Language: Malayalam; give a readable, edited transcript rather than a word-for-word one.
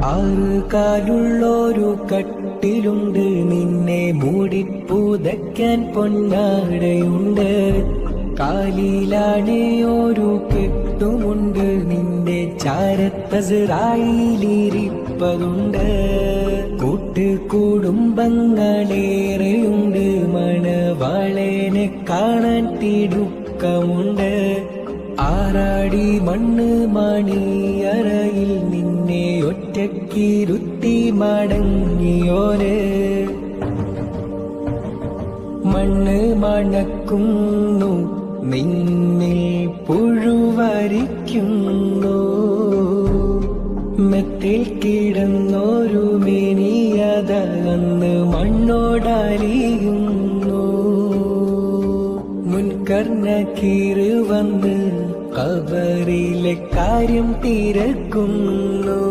ആറ് കാലുള്ളൊരു കട്ടിലുണ്ട്, നിന്നെ മൂടിപ്പുതയ്ക്കാൻ പൊന്നാടയുണ്ട്. കാലിലാണ് ഒരു കെട്ടുമുണ്ട്, നിന്റെ ചാരത്തസറായിലിരിപ്പതുണ്ട്. കൂട്ടുകുടുംബങ്ങളേറെയുണ്ട്, മണവാളനെ കാണാൻ തിടുക്കമുണ്ട്. ആറാടി മണ്ണ് മണിയറയിൽ നിന്നെ ഒറ്റക്കിരുത്തി മടങ്ങിയോര്. മണ്ണ് മണക്കുന്നു, നിന്നിൽ പുഴുവരിക്കുന്നു. മെത്തിൽ കിടന്നൊരു മിനിയതന്ന് മണ്ണോടലിയുന്നു. മുൻകർണക്കീറ് വന്ന് ഖബറിലെ കാര്യം തിരക്കുന്നു.